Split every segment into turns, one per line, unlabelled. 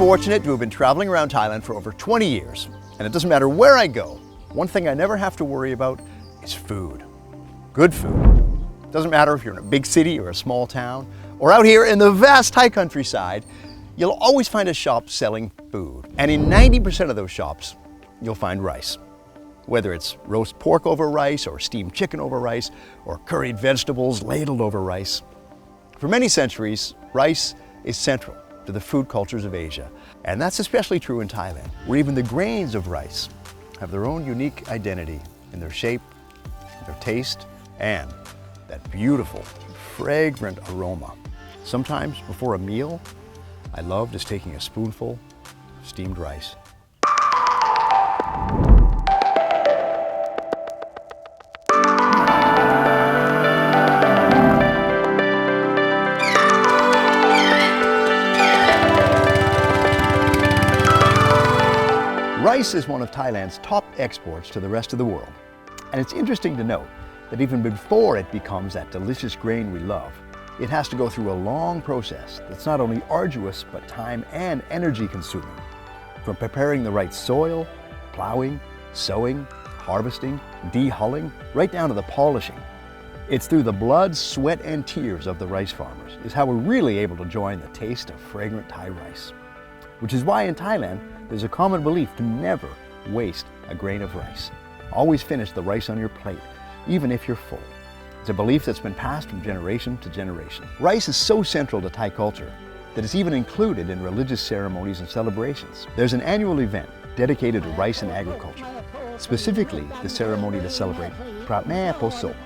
fortunate to have been traveling around Thailand for over 20 years. And it doesn't matter where I go, one thing I never have to worry about is food. Good food. Doesn't matter if you're in a big city or a small town, or out here in the vast Thai countryside, you'll always find a shop selling food. And in 90% of those shops, you'll find rice. Whether it's roast pork over rice, or steamed chicken over rice, or curried vegetables ladled over rice. For many centuries, rice is central to the food cultures of Asia. And that's especially true in Thailand, where even the grains of rice have their own unique identity in their shape, their taste, and that beautiful, fragrant aroma. Sometimes before a meal, I love just taking a spoonful of steamed rice. Rice is one of Thailand's top exports to the rest of the world. And it's interesting to note that even before it becomes that delicious grain we love, it has to go through a long process that's not only arduous, but time and energy consuming. From preparing the right soil, plowing, sowing, harvesting, de-hulling, right down to the polishing. It's through the blood, sweat, and tears of the rice farmers is how we're really able to enjoy the taste of fragrant Thai rice. Which is why in Thailand, there's a common belief to never waste a grain of rice. Always finish the rice on your plate, even if you're full. It's a belief that's been passed from generation to generation. Rice is so central to Thai culture that it's even included in religious ceremonies and celebrations. There's an annual event dedicated to rice and agriculture, specifically the ceremony to celebrate Prat Me Poso,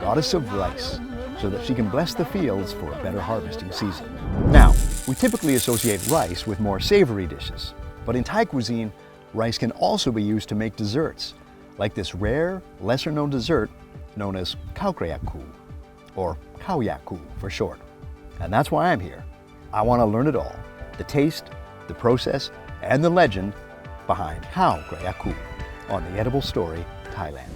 goddess of rice, so that she can bless the fields for a better harvesting season. Now, we typically associate rice with more savory dishes, but in Thai cuisine, rice can also be used to make desserts, like this rare, lesser-known dessert known as Khao Kraya Koo, or Khao Kraya Koo for short. And that's why I'm here. I want to learn it all, the taste, the process, and the legend behind Khao Kraya Koo on The Edible Story, Thailand.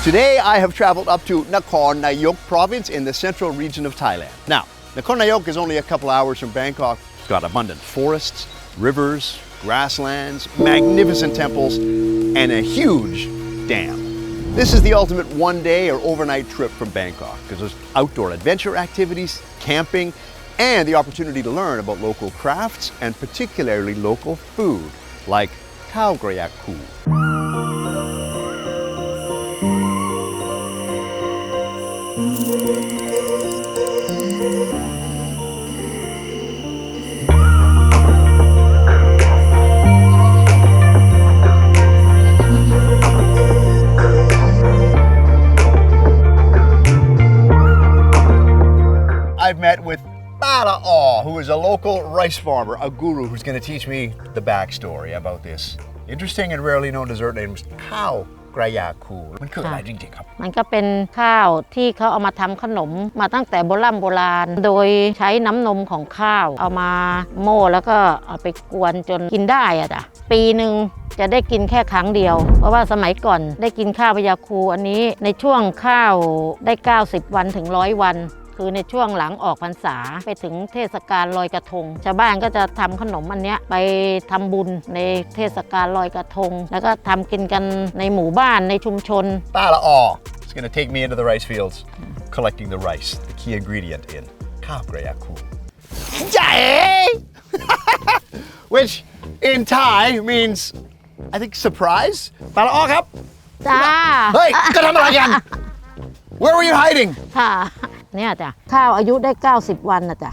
Today I have traveled up to Nakhon Nayok province in the central region of Thailand. Now, Nakhon Nayok is only a couple hours from Bangkok. It's got abundant forests, rivers, grasslands, magnificent temples, and a huge dam. This is the ultimate one-day or overnight trip from Bangkok because there's outdoor adventure activities, camping, and the opportunity to learn about local crafts and particularly local food like Khao Kraya Koo. I've met with Pala'aw, who is a local rice farmer, a guru who's going to teach me the backstory about this interesting and rarely known dessert named Khao Kraya Koo. มันคืออะไรจริงๆครับ
มันก็เป็นข้าวที่เขาเอามาทำขนมมาตั้งแต่โบราณโดยใช้น้ำนมของข้าวเอามาโม่แล้วก็เอาไปกวนจนกินได้อะจ้ะปีหนึ่งจะได้กินแค่ครั้งเดียวเพราะว่าสมัยก่อนได้กินข้าวพยาคูอันนี้ในช่วงข้าวได้90วันถึง100วันคือในช่วงหลังออกพรรษาไปถึงเทศกาลลอยกระทงชาวบ้านก็จะทำขนมอันเนี้ยไปทำบุญในเทศกาลลอยกระทงแล้วก็ทำกินกันในหมู่บ้านในชุมชน
Pala'aw is going to take me into the rice fields collecting the rice, the key ingredient in Khao Kraya Koo. Which in Thai means I think surprise. Pala'aw ครับ
จ้า
เฮ้ยจะทำอะไรกัน Where were you hiding?
ค่ะเนี่ยจ้ะข้าวอายุได้90วันนะจ้ะ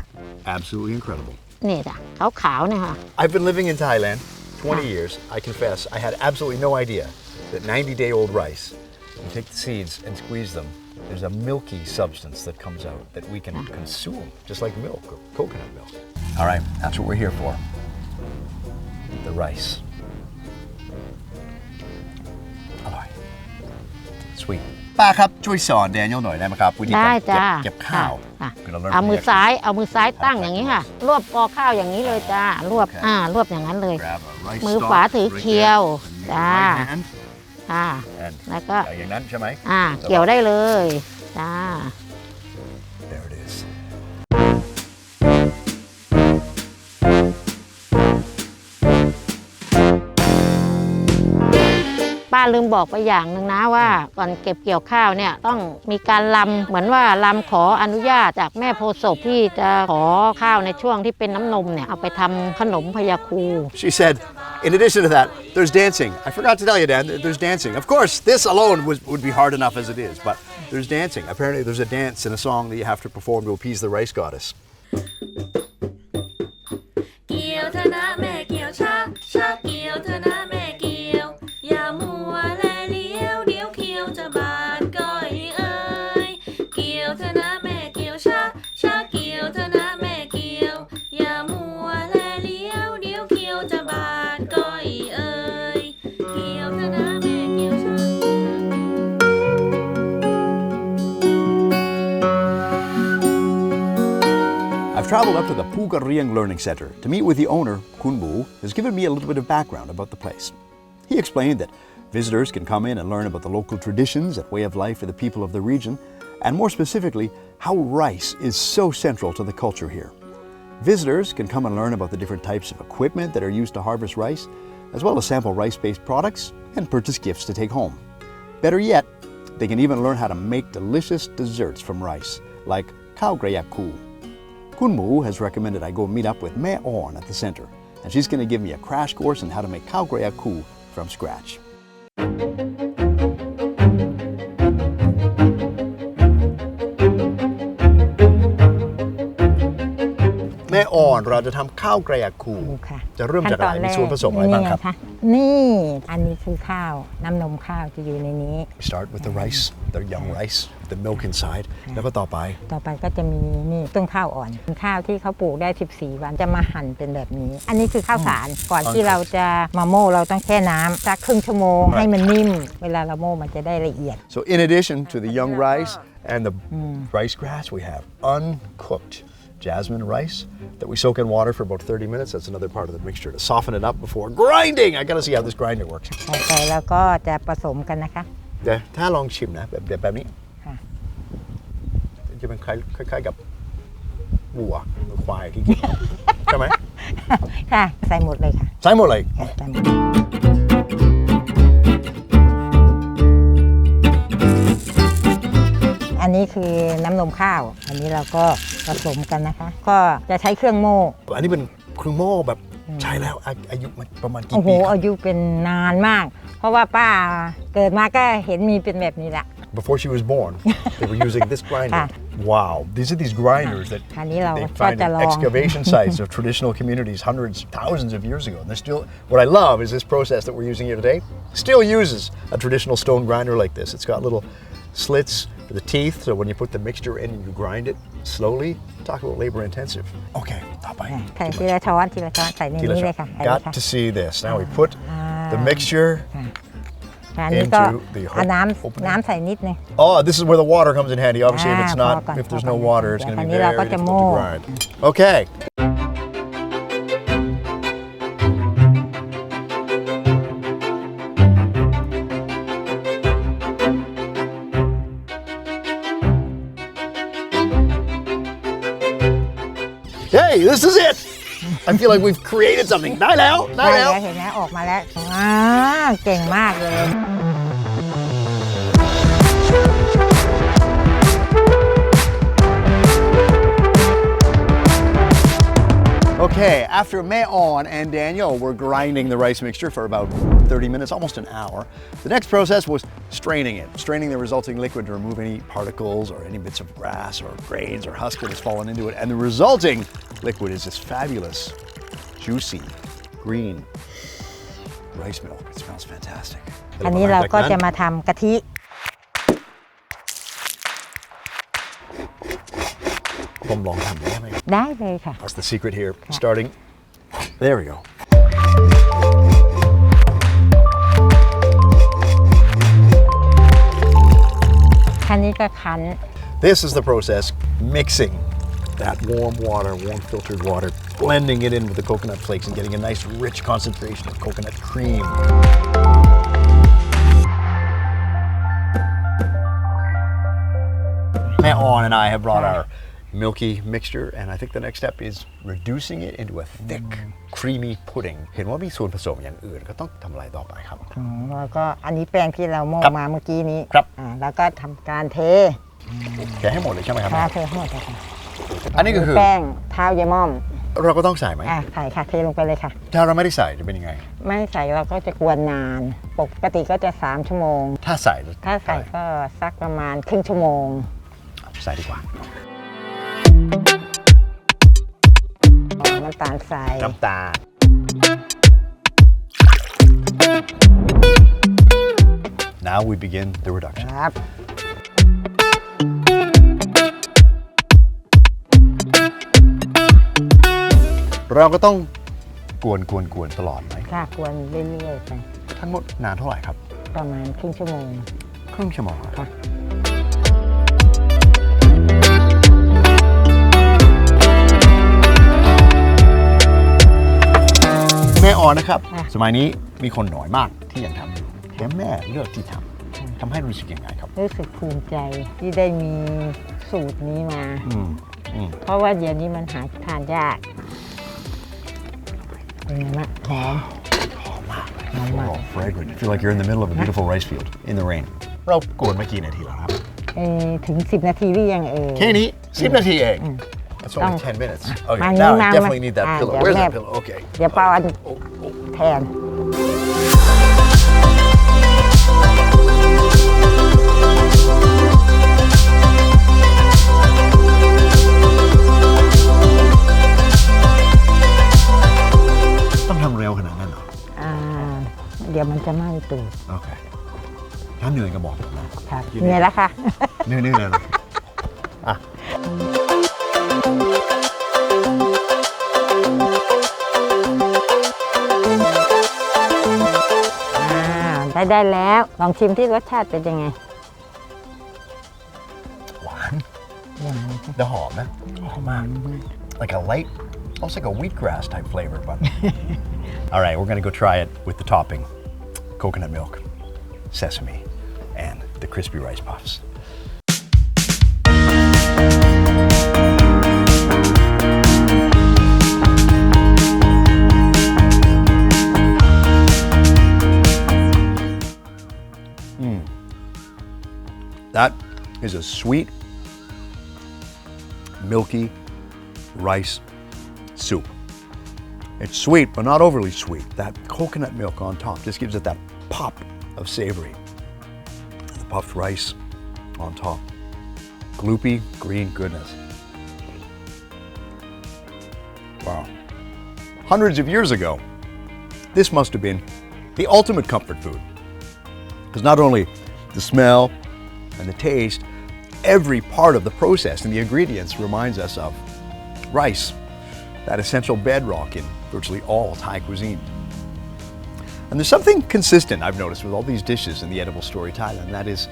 Absolutely incredible.
นี่จ้ะขาวๆเนี่ยค่ะ
I've been living in Thailand 20 years. I confess I had absolutely no idea that 90-day-old rice, you take the seeds and squeeze them, there's a milky substance that comes out that we can consume, just like milk or coconut milk. All right, that's what we're here for. The rice. Alright. Sweet. ป้าครับช่วยสอนแดเนียลหน่อยได้ไหมครับวิธี
ได้
การ
จ้า
เก็บข้าว
ค่ะ
คือเราเริ่ม
เอามือซ้ายตั้งอย่างนี้ค่ะ รวบกอข้าวอย่างนี้เลยจ้ารวบรวบอย่างนั้นเลย
Grab a rice
มือ
stalk
ขวาถือ
right
เคียว
there.
จ้า
Right hand
ค่ะ
and
แล้วก็
อย่างนั้นใช่ไหม
เกี่ยวได้เลยจ้า
There it is
ป้าลืมบอกไปอย่างหนึ่งนะว่าก่อนเก็บเกี่ยวข้าวเนี่ยต้องมีการรำเหมือนว่าลำขออนุญาตจากแม่โพธิ์ศพที่จะขอข้าวในช่วงที่เป็นน้ำนมเนี่ยเอาไปทำขนมพยาคู
She said in addition to that there's dancing I forgot to tell you Dan there's dancing of course this alone would be hard enough as it is but there's dancing apparently there's a dance in a song that you have to perform to appease the rice goddess
เกี่ยวเธอนะแม่เกี่ยวช้าเกี่ยวเธอนะแม่เกี่ยวอย่ามัวแลเลี้ยวเดี๋ยวเขียวจะบาดก้อยเอ้ยเกี่ยวเธอนะแม่เกี่ยวช้าเกี่ยวเธอนะแม่เกี่ยวอย่ามัวแลเลี้ยวเดี๋ยวเขียวจะบาดก้อยเอ้ยเกี่ยวเธอนะแม่เกี่ยวช้า
I've traveled up to the Phou Karieng Learning Center to meet with the owner, Khun Bu, who's given me a little bit of background about the place. He explained that visitors can come in and learn about the local traditions and way of life of the people of the region, and more specifically, how rice is so central to the culture here. Visitors can come and learn about the different types of equipment that are used to harvest rice, as well as sample rice-based products and purchase gifts to take home. Better yet, they can even learn how to make delicious desserts from rice, like Khao Kraya Koo. Khun Mu has recommended I go meet up with Mae On at the center, and she's going to give me a crash course on how to make Khao Kraya Koo from scratch. แม่อ่อนเราจะทำข้าวกระยาคู
ค่ะ
จะเริ่มจากอะไรมีส่วนผสมอะไรบ้างครับ
นี่อันนี้คือข้าวน้ำนมข้าวจะอยู่ในนี้
Start with the rice the young rice the milk inside แล้วก็ต่อไป
ก็จะมีนี่ต้นข้าวอ่อนข้าวที่เขาปลูกได้14วันจะมาหั่นเป็นแบบนี้ อันนี้คือข้าวสารก่อนที่เราจะมาโม่เราต้องแช่น้ำสักครึ่งชั่วโมงให้มันนิ่มเวลาเราโม่มันจะได้ละเอียด
So in addition to the young rice and the rice grass we have uncooked jasmine rice that we soak in water for about 30 minutes. That's another part of the mixture to soften it up before grinding. I gotta see how this grinder works.
ใส่แล้วก็จะผสมกันนะคะ
เดี๋ยวถ้าลองชิมนะแบบนี้
ค่ะ
จะเป็นคล้ายๆกับวัวหรือควายที่กิน ใช่ไหม
ค่ะใส่หมดเลยค่ะ
ใส่หมดเลย
ใส่หมดอันนี้คือน้ำนมข้าวอันนี้เราก็ผสมกันนะคะ ก็จะใช้เครื่องโม่
อันนี้เป็นเครื่องโม่แบบใช้แล้วอายุมันประมาณกี่
โอ้โห
ปีครับ
อายุเป็นนานมาก เพราะว่าป้าเกิดมาก็เห็นมีเป็นแบบนี้แหละ
Before she was born, they were using this grinder. Wow, these are these grinders that
อันนี้เรา
they
ก็
find
จะ
in
ลอง
excavation sites of traditional communities hundreds, thousands of years ago. And they're still, what I love is this process that we're using here today still uses a traditional stone grinder like this. It's got little slits for the teeth, so when you put the mixture in and you grind it slowly, talk about labor intensive. Okay, ต่อไป
ใส่ทีละช้อนใส่ในนี้เลยค่ะใส่เลย
Got
ค่ะ
to see this. Now we put the mixture
อันนี้ก็
into the
เอา
opening.
น้ำใส่นิดนึง
Oh, this is where the water comes in handy. Obviously, if it's not,
พอก่อน
if there's
พอ
no
ก่อน
water, it's going to be
เดี๋ยว
very
อันนี้เราก็จะ
difficult
โม่
to grind. Okay. Hey, this is it. I feel like we've created something. ได้แล้ว
ได้แล้วเห็นไหมออกมาแล้วเก่งมากเลย
Okay, after Mae On and Daniel were grinding the rice mixture for about 30 minutes, almost an hour, the next process was straining it, straining the resulting liquid to remove any particles or any bits of grass or grains or husk that has fallen into it. And the resulting liquid is this fabulous, juicy, green rice milk. It smells fantastic.
อันนี้เราก็จะมาทำกะทิ
ผมลองทำได้ไหม
ได้เลยค่ะ
That's the secret here. Starting, there we go.
ก็คั้น
This is the process, mixing that warm water, warm filtered water, blending it in with the coconut flakes and getting a nice rich concentration of coconut cream. On and I have brought our milky mixture, and I think the next step is reducing it into a thick, creamy pudding. เห็นว่ามีส่วนผสมอย่างอื่นก็ต้องทำอะไรต่อไปครับ
แล้วก็อันนี้แป้งที่เราโม่
ครับ
มาเมื่อกี้นี้
ครับ
แล้วก็ทำการเท
แกะให้หมดเลยใช่ไหมครับ
เทให้หมดเลยค่ะ
อันนี้ก็คือ
แป้งเท้ายายม่อม
เราก็ต้องใส่ไหม
ใส่ค่ะเทลงไปเลยค่ะ
ถ้าเราไม่ได้ใส่จะเป็นยังไง
ไม่ใส่เราก็จะกวนนาน ปกติก็จะ3ชั่วโมง
ถ้าใส่
ถ้าใส่ก็สักประมาณครึ่งชั่วโมง
ใส่ดีกว่า
น้ำตาลทราย
น้ำตาล Now we begin the reduction.
ครับ
เราก็ต้องกวนตลอดไหม
ค่ะกวนเรื่อยๆไป
ทั้งหมดนานเท่าไหร่ครับ
ประมาณครึ่งชั่วโมง
ครึ่งชั่วโมงครับแม่อ่อนนะครับ สมัยนี้มีคนน้อยมากที่ยังทำอยู่แถมแม่เลือกที่ทำให้รู้สึกยังไงครับ
รู้สึกภูมิใจที่ได้มีสูตรนี้มา
อืม
เพราะว่าเดี๋ยวนี้มันหาทานยากเป็นไงบ้างหอม
Oh, fragrant. You feel like you're in the middle of a beautiful rice field in the rain. เรากวนมากี่นาทีแล้วครับ
ถึง10 นาทีหรือยัง
แค่นี้10 นาทีเอง That's only 10 minutes. Okay,
มา
now
มา
I definitely need that pillow.
เดี๋ยว
Where's
แม่
that pillow? Okay.
เดี๋ยวเปาอันแทน
ต้องทำเร็วขนาดนั้นเหรอ
เดี๋ยวมันจะไหม้ตูด
โอเค ถ้าเหนื่อยก็บอกผมนะครับ
เหนื่อยแล้วค่ะ
เหนื่อยเลยนะอ่ะ
ได้แล้ว ลองชิมที่รสชาติเป็นยังไง
หวานแล้วหอมนะหอมมาก like a light almost like a wheatgrass type flavor but all right we're gonna go try it with the topping coconut milk sesame and the crispy rice puffs That is a sweet, milky rice soup. It's sweet, but not overly sweet. That coconut milk on top just gives it that pop of savory. The puffed rice on top. Gloopy green goodness. Wow. Hundreds of years ago, this must have been the ultimate comfort food. Because not only the smell and the taste, every part of the process and the ingredients reminds us of rice, that essential bedrock in virtually all Thai cuisine. And there's something consistent I've noticed with all these dishes in the edible Story Thailand, that is,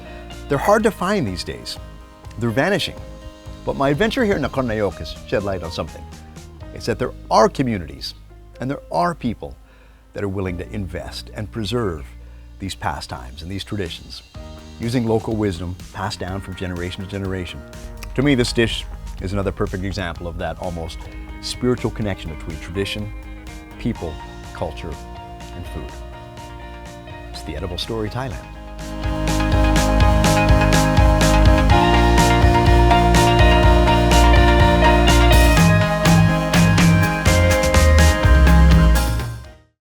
they're hard to find these days. They're vanishing. But my adventure here in Nakhon Nayok has shed light on something. It's that there are communities and there are people that are willing to invest and preserve these pastimes and these traditions, using local wisdom passed down from generation to generation. To me, this dish is another perfect example of that almost spiritual connection between tradition, people, culture, and food. It's the Edible Story Thailand.